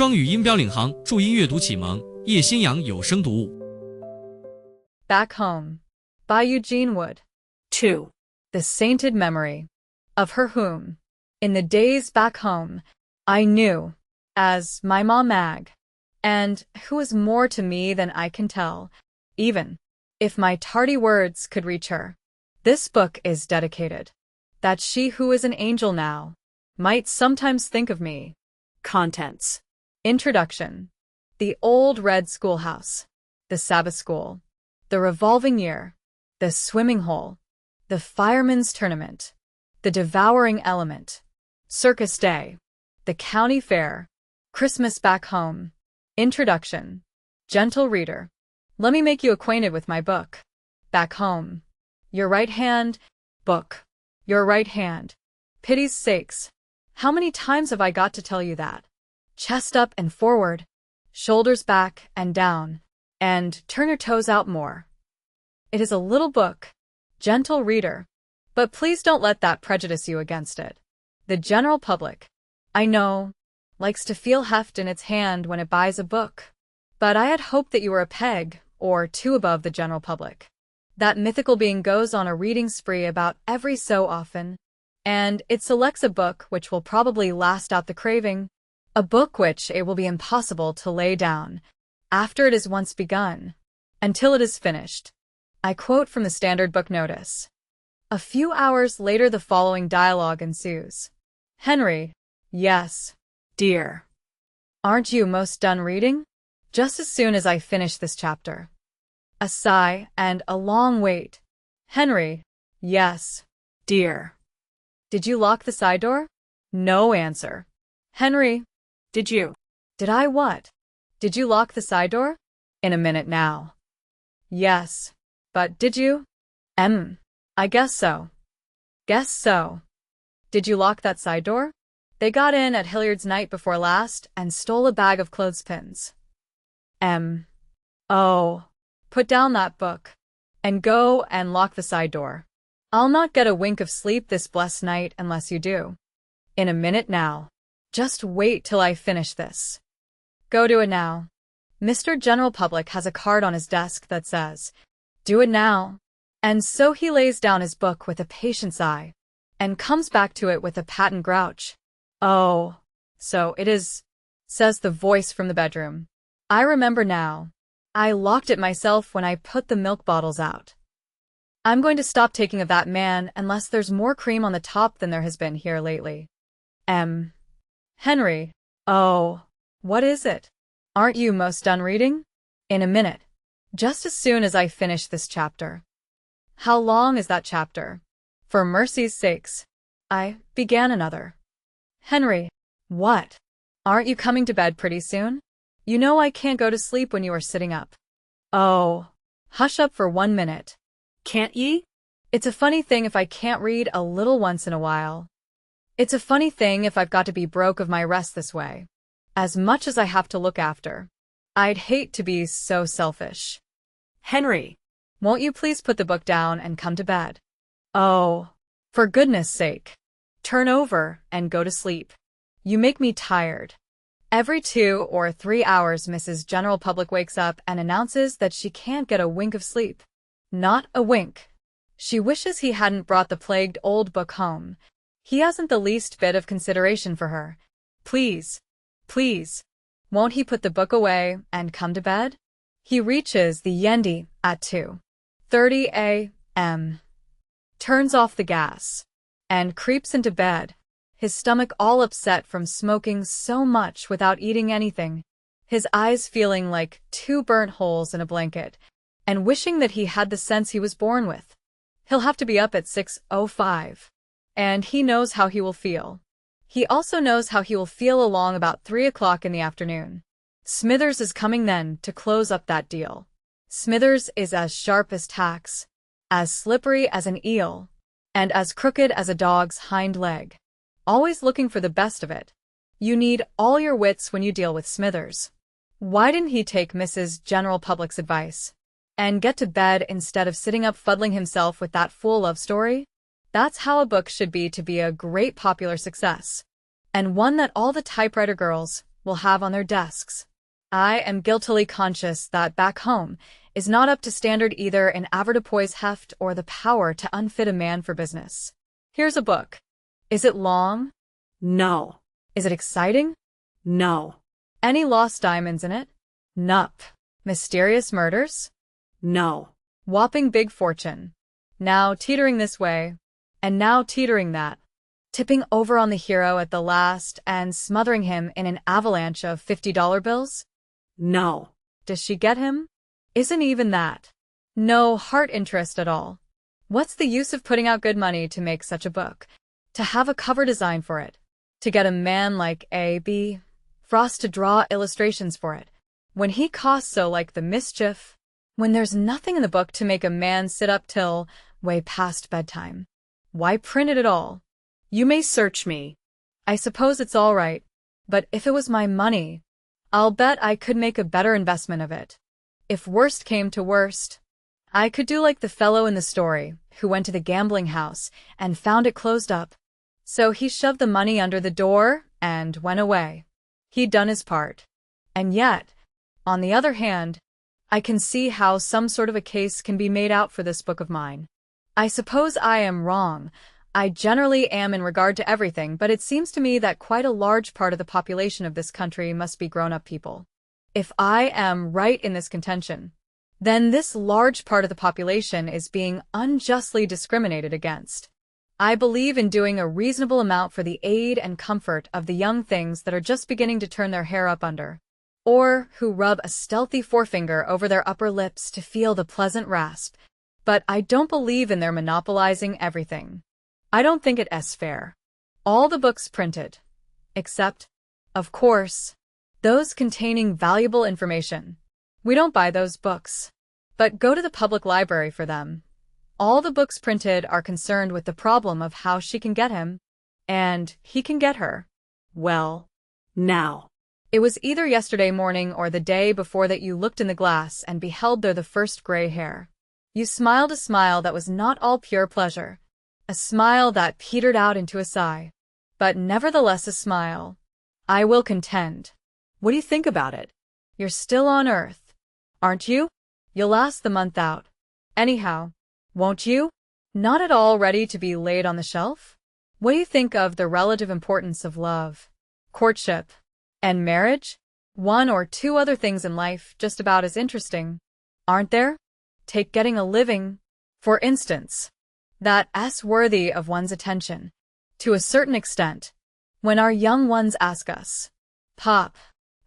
双语音标领航，注音阅读启蒙，叶兴阳有声读物。Back Home by Eugene Wood. 2. The Sainted Memory of her whom, in the days back home, I knew as my Mom Mag, and who was more to me than I can tell, even if my tardy words could reach her. This book is dedicated, that she who is an angel now might sometimes think of me. Contents. Introduction. The old red schoolhouse. The Sabbath school. The revolving year. The swimming hole. The fireman's tournament. The devouring element. Circus day. The county fair. Christmas back home. Introduction. Gentle reader, let me make you acquainted with my book. Back home. Your right hand, book. Your right hand. Pity's sakes. How many times have I got to tell you that? Chest up and forward, shoulders back and down, and turn your toes out more. It is a little book, gentle reader, but please don't let that prejudice you against it. The general public, I know, likes to feel heft in its hand when it buys a book, but I had hoped that you were a peg or two above the general public. That mythical being goes on a reading spree about every so often, and it selects a book which will probably last out the craving, a book which it will be impossible to lay down, after it is once begun, until it is finished. I quote from the Standard Book Notice. A few hours later the following dialogue ensues. Henry. Yes, dear. Aren't you most done reading? Just as soon as I finish this chapter. A sigh and a long wait. Henry. Yes, dear. Did you lock the side door? No answer. Henry. Did you? Did I what? Did you lock the side door? In a minute now. Yes. But did you? I guess so. Guess so. Did you lock that side door? They got in at Hilliard's night before last and stole a bag of clothespins. Oh. Put down that book. And go and lock the side door. I'll not get a wink of sleep this blessed night unless you do. In a minute now. Just wait till I finish this. Go do it now. Mr. General Public has a card on his desk that says, do it now. And so he lays down his book with a patient sigh, and comes back to it with a patent grouch. Oh, so it is, says the voice from the bedroom. I remember now. I locked it myself when I put the milk bottles out. I'm going to stop taking of that man unless there's more cream on the top than there has been here lately. Henry. Oh, what is it? Aren't you most done reading? In a minute. Just as soon as I finish this chapter. How long is that chapter? For mercy's sakes. I began another. Henry. What? Aren't you coming to bed pretty soon? You know I can't go to sleep when you are sitting up. Oh, hush up for 1 minute. Can't ye? It's a funny thing if I can't read a little once in a while. It's a funny thing if I've got to be broke of my rest this way. As much as I have to look after. I'd hate to be so selfish. Henry, won't you please put the book down and come to bed? Oh, for goodness sake. Turn over and go to sleep. You make me tired. Every 2 or 3 hours Mrs. General Public wakes up and announces that she can't get a wink of sleep. Not a wink. She wishes he hadn't brought the plagued old book home. He hasn't the least bit of consideration for her. Please, please, won't he put the book away and come to bed? He reaches the Yendi at 2:30 a.m., turns off the gas, and creeps into bed, his stomach all upset from smoking so much without eating anything, his eyes feeling like 2 burnt holes in a blanket, and wishing that he had the sense he was born with. He'll have to be up at 6:05. And he knows how he will feel. He also knows how he will feel along about 3 o'clock in the afternoon. Smithers is coming then to close up that deal. Smithers is as sharp as tacks, as slippery as an eel, and as crooked as a dog's hind leg. Always looking for the best of it. You need all your wits when you deal with Smithers. Why didn't he take Mrs. General Public's advice and get to bed instead of sitting up fuddling himself with that fool love story? That's how a book should be to be a great popular success, and one that all the typewriter girls will have on their desks. I am guiltily conscious that back home is not up to standard either in avoirdupois heft or the power to unfit a man for business. Here's a book. Is it long? No. Is it exciting? No. Any lost diamonds in it? Nup. Mysterious murders? No. Whopping big fortune. Now teetering this way, and now teetering that. Tipping over on the hero at the last and smothering him in an avalanche of $50 bills? No. Does she get him? Isn't even that. No heart interest at all. What's the use of putting out good money to make such a book? To have a cover design for it? To get a man like A.B. Frost to draw illustrations for it? When he costs so like the mischief? When there's nothing in the book to make a man sit up till way past bedtime? Why print it at all? You may search me. I suppose it's all right, but if it was my money, I'll bet I could make a better investment of it. If worst came to worst, I could do like the fellow in the story who went to the gambling house and found it closed up. So he shoved the money under the door and went away. He'd done his part. And yet, on the other hand, I can see how some sort of a case can be made out for this book of mine. I suppose I am wrong. I generally am in regard to everything, but it seems to me that quite a large part of the population of this country must be grown-up people. If I am right in this contention, then this large part of the population is being unjustly discriminated against. I believe in doing a reasonable amount for the aid and comfort of the young things that are just beginning to turn their hair up under, or who rub a stealthy forefinger over their upper lips to feel the pleasant rasp, but I don't believe in their monopolizing everything. I don't think it's fair. All the books printed, except, of course, those containing valuable information. We don't buy those books, but go to the public library for them. All the books printed are concerned with the problem of how she can get him, and he can get her. Well, now. It was either yesterday morning or the day before that you looked in the glass and beheld there the first gray hair. You smiled a smile that was not all pure pleasure, a smile that petered out into a sigh, but nevertheless a smile. I will contend. What do you think about it? You're still on Earth, aren't you? You'll last the month out. Anyhow, won't you? Not at all ready to be laid on the shelf? What do you think of the relative importance of love, courtship, and marriage? One or two other things in life just about as interesting, aren't there? Take getting a living, for instance. That's worthy of one's attention, to a certain extent. When our young ones ask us, "Pop,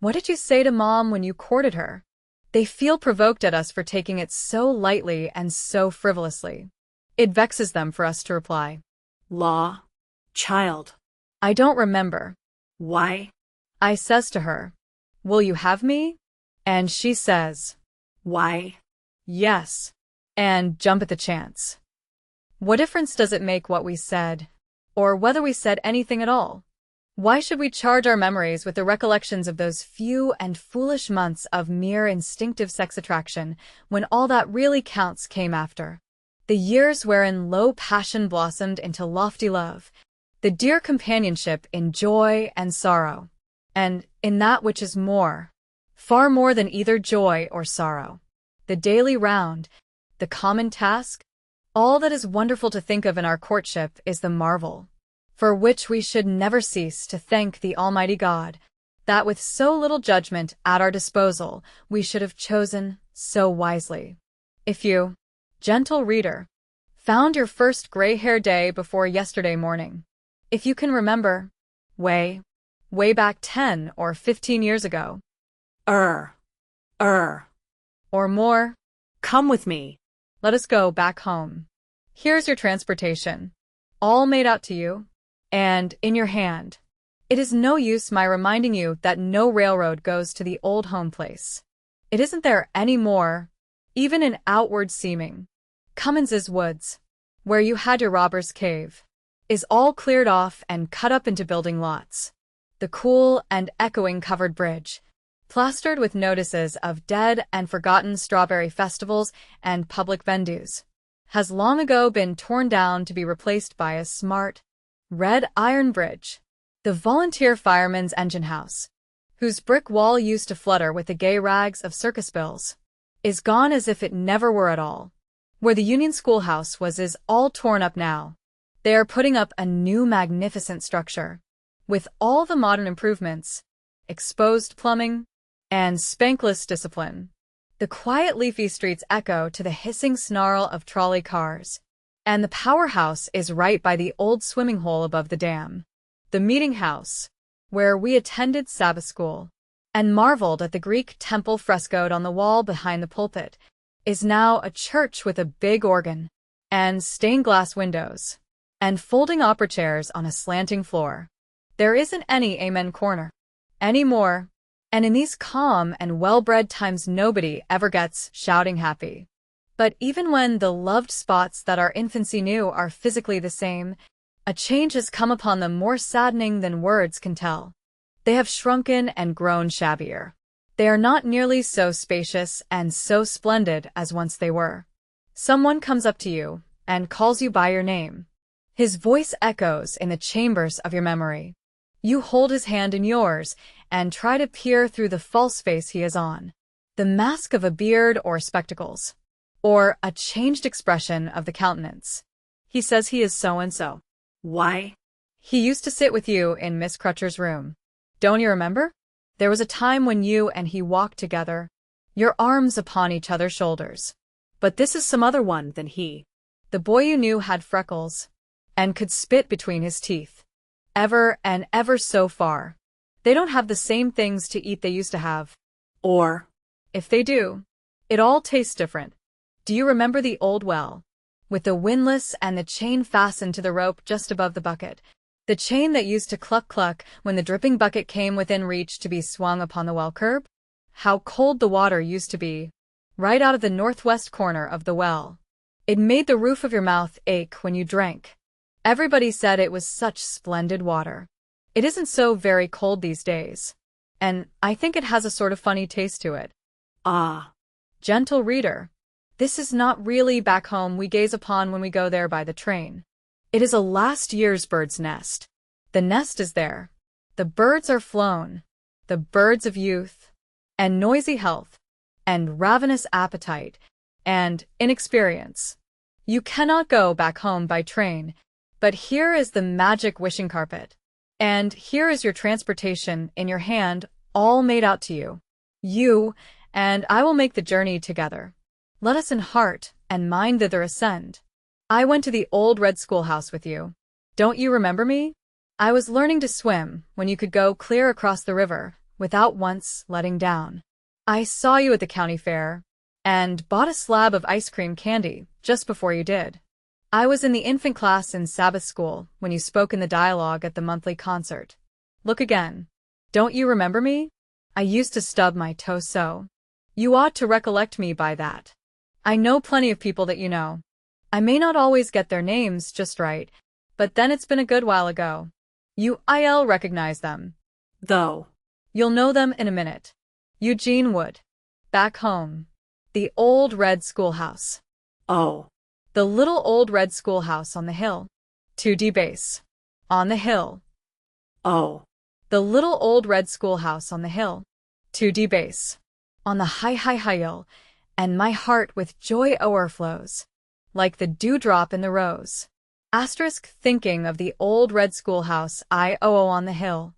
what did you say to Mom when you courted her?" They feel provoked at us for taking it so lightly and so frivolously. It vexes them for us to reply, Law. Child. "I don't remember." Why? I says to her, "Will you have me?" And she says, Why? "Yes," and jump at the chance. What difference does it make what we said, or whether we said anything at all? Why should we charge our memories with the recollections of those few and foolish months of mere instinctive sex attraction when all that really counts came after? The years wherein low passion blossomed into lofty love, the dear companionship in joy and sorrow, and in that which is more, far more than either joy or sorrow. The daily round, the common task, all that is wonderful to think of in our courtship is the marvel, for which we should never cease to thank the Almighty God, that with so little judgment at our disposal we should have chosen so wisely. If you, gentle reader, found your first gray-hair day before yesterday morning, if you can remember, way back 10 or 15 years ago, or more, come with me. Let us go back home. Here's your transportation, all made out to you, and in your hand. It is no use my reminding you that no railroad goes to the old home place. It isn't there any more, even in outward seeming. Cummins's woods, where you had your robber's cave, is all cleared off and cut up into building lots. The cool and echoing covered bridge, plastered with notices of dead and forgotten strawberry festivals and public vendus, has long ago been torn down to be replaced by a smart, red iron bridge. The volunteer fireman's engine house, whose brick wall used to flutter with the gay rags of circus bills, is gone as if it never were at all. Where the Union Schoolhouse was is all torn up now. They are putting up a new magnificent structure, with all the modern improvements, exposed plumbing, and spankless discipline. The quiet leafy streets echo to the hissing snarl of trolley cars, and the powerhouse is right by the old swimming hole above the dam. The meeting house, where we attended Sabbath school, and marveled at the Greek temple frescoed on the wall behind the pulpit, is now a church with a big organ, and stained glass windows, and folding opera chairs on a slanting floor. There isn't any amen corner anymore, and in these calm and well-bred times nobody ever gets shouting happy. But even when the loved spots that our infancy knew are physically the same, a change has come upon them more saddening than words can tell. They have shrunken and grown shabbier. They are not nearly so spacious and so splendid as once they were. Someone comes up to you and calls you by your name. His voice echoes in the chambers of your memory. You hold his hand in yours and try to peer through the false face he is on, the mask of a beard or spectacles, or a changed expression of the countenance. He says he is so-and-so. Why? He used to sit with you in Miss Crutcher's room. Don't you remember? There was a time when you and he walked together, your arms upon each other's shoulders. But this is some other one than he. The boy you knew had freckles, and could spit between his teeth. Ever and ever so far. They don't have the same things to eat they used to have. Or, if they do, it all tastes different. Do you remember the old well, with the windlass and the chain fastened to the rope just above the bucket? The chain that used to cluck-cluck when the dripping bucket came within reach to be swung upon the well curb? How cold the water used to be, right out of the northwest corner of the well. It made the roof of your mouth ache when you drank. Everybody said it was such splendid water. It isn't so very cold these days, and I think it has a sort of funny taste to it. Ah. Gentle reader, this is not really back home we gaze upon when we go there by the train. It is a last year's bird's nest. The nest is there. The birds are flown, the birds of youth, and noisy health, and ravenous appetite, and inexperience. You cannot go back home by train, but here is the magic wishing carpet. And here is your transportation in your hand, all made out to you. You and I will make the journey together. Let us in heart and mind thither ascend. I went to the old red schoolhouse with you. Don't you remember me? I was learning to swim when you could go clear across the river without once letting down. I saw you at the county fair and bought a slab of ice cream candy just before you did. I was in the infant class in Sabbath school when you spoke in the dialogue at the monthly concert. Look again. Don't you remember me? I used to stub my toe so. You ought to recollect me by that. I know plenty of people that you know. I may not always get their names just right, but then it's been a good while ago. You'll recognize them. Though. You'll know them in a minute. Eugene Wood. Back home. The old red schoolhouse. Oh. The little old red schoolhouse on the hill. 2D base. On the hill. Oh. The little old red schoolhouse on the hill. 2D base. On the high hill, and my heart with joy o'erflows, like the dewdrop in the rose. Asterisk thinking of the old red schoolhouse on the hill.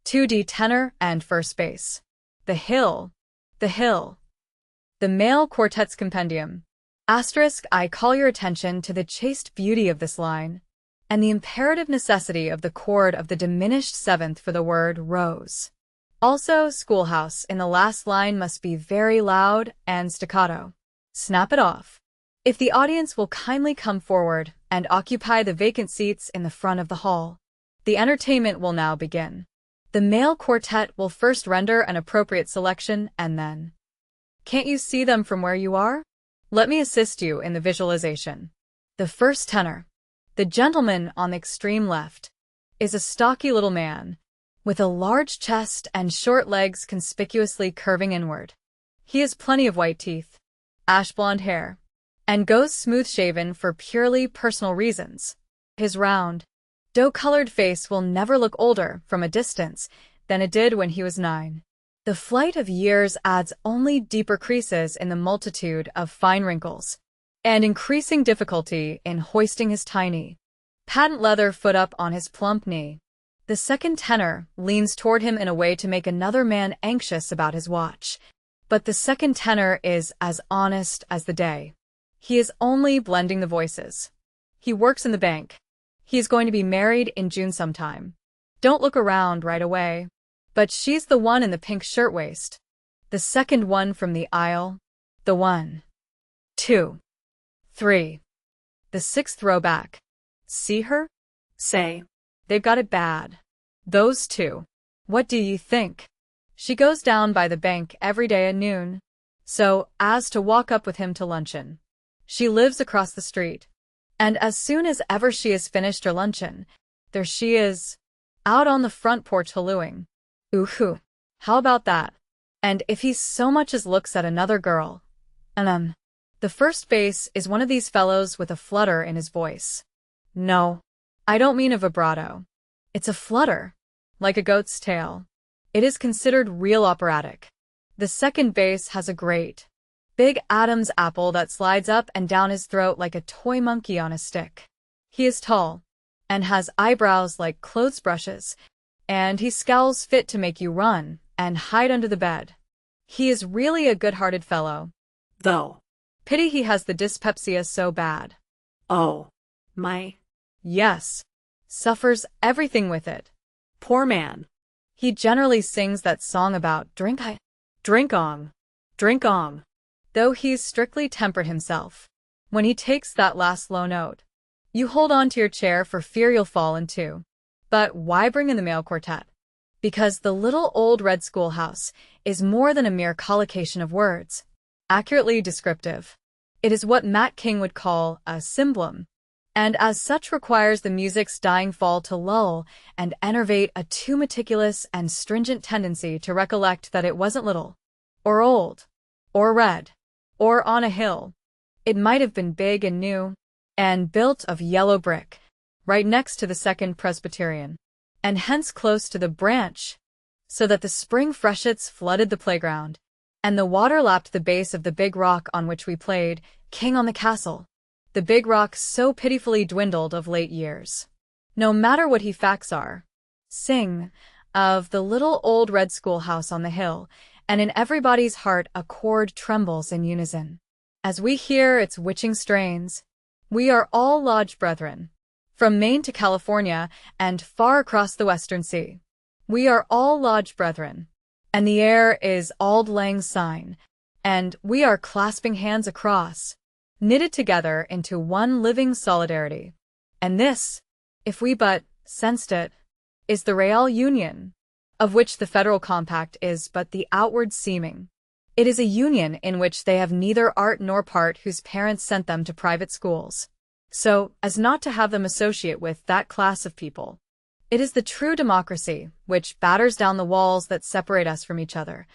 2D tenor and first base. The hill. The hill. The male quartet's compendium. Asterisk I call your attention to the chaste beauty of this line, and the imperative necessity of the chord of the diminished seventh for the word rose. Also, schoolhouse in the last line must be very loud and staccato. Snap it off. If the audience will kindly come forward and occupy the vacant seats in the front of the hall, the entertainment will now begin. The male quartet will first render an appropriate selection and then. Can't you see them from where you are? Let me assist you in the visualization. The first tenor, the gentleman on the extreme left, is a stocky little man, with a large chest and short legs conspicuously curving inward. He has plenty of white teeth, ash blonde hair, and goes smooth-shaven for purely personal reasons. His round, dough-colored face will never look older from a distance than it did when he was 9. The flight of years adds only deeper creases in the multitude of fine wrinkles, and increasing difficulty in hoisting his tiny, patent leather foot up on his plump knee. The second tenor leans toward him in a way to make another man anxious about his watch. But the second tenor is as honest as the day. He is only blending the voices. He works in the bank. He is going to be married in June sometime. Don't look around right away. But she's the one in the pink shirtwaist. The second one from the aisle. The 1, 2, 3. The 6th row back. See her? Say. They've got it bad. Those 2. What do you think? She goes down by the bank every day at noon, so as to walk up with him to luncheon. She lives across the street, and as soon as ever she has finished her luncheon, there she is, out on the front porch hallooing. Ooh-hoo, how about that? And if he so much as looks at another girl, the first base is one of these fellows with a flutter in his voice. No, I don't mean a vibrato. It's a flutter, like a goat's tail. It is considered real operatic. The second base has a great, big Adam's apple that slides up and down his throat like a toy monkey on a stick. He is tall, and has eyebrows like clothes brushes, and he scowls fit to make you run and hide under the bed. He is really a good-hearted fellow. Though. Pity he has the dyspepsia so bad. Oh, my. Yes. Suffers everything with it. Poor man. He generally sings that song about drink ong, though he's strictly tempered himself. When he takes that last low note, you hold on to your chair for fear you'll fall in two. But why bring in the male quartet? Because the little old red schoolhouse is more than a mere collocation of words, accurately descriptive. It is what Matt King would call a symblem, and as such requires the music's dying fall to lull and enervate a too meticulous and stringent tendency to recollect that it wasn't little, or old, or red, or on a hill. It might have been big and new, and built of yellow brick, right next to the Second Presbyterian, and hence close to the branch, so that the spring freshets flooded the playground, and the water lapped the base of the big rock on which we played King on the Castle, the big rock so pitifully dwindled of late years. No matter what he facts are, sing of the little old red schoolhouse on the hill, and in everybody's heart a chord trembles in unison. As we hear its witching strains, we are all lodge brethren. From Maine to California and far across the Western Sea, we are all lodge brethren, and the air is auld lang syne, and we are clasping hands across, knitted together into one living solidarity. And this, if we but sensed it, is the real union, of which the federal compact is but the outward seeming. It is a union in which they have neither art nor part whose parents sent them to private schools, so as not to have them associate with that class of people. It is the true democracy which batters down the walls that separate us from each other,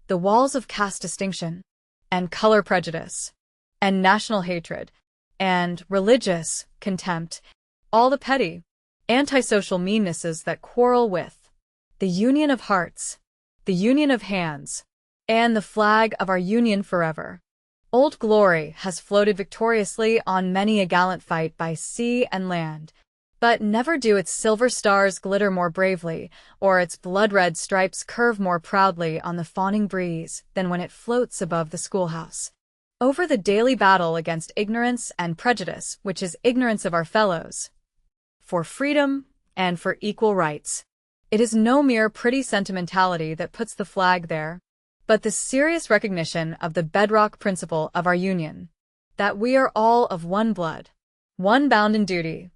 the walls of caste distinction, and color prejudice, and national hatred, and religious contempt, all the petty, antisocial meannesses that quarrel with the union of hearts, the union of hands, and the flag of our union forever. Old Glory has floated victoriously on many a gallant fight by sea and land, but never do its silver stars glitter more bravely, or its blood-red stripes curve more proudly on the fawning breeze than when it floats above the schoolhouse, over the daily battle against ignorance and prejudice, which is ignorance of our fellows, for freedom and for equal rights. It is no mere pretty sentimentality that puts the flag there, but the serious recognition of the bedrock principle of our union, that we are all of one blood, one bound in duty,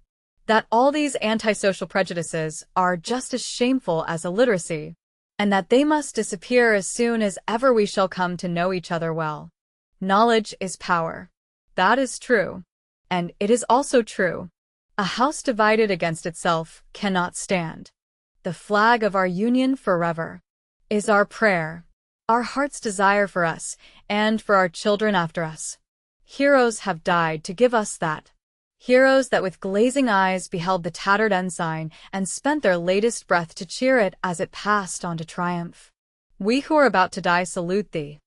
that all these antisocial prejudices are just as shameful as illiteracy, and that they must disappear as soon as ever we shall come to know each other well. Knowledge is power. That is true. And it is also true. A house divided against itself cannot stand. The flag of our union forever is our prayer, our heart's desire for us and for our children after us. Heroes have died to give us that. Heroes that with glazing eyes beheld the tattered ensign and spent their latest breath to cheer it as it passed on to triumph. We who are about to die salute thee.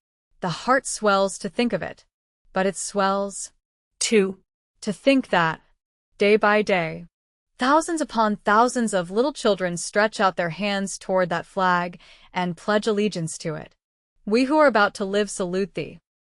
The heart swells to think of it, but it swells, too, to think that, day by day, thousands upon thousands of little children stretch out their hands toward that flag and pledge allegiance to it. We who are about to live salute thee.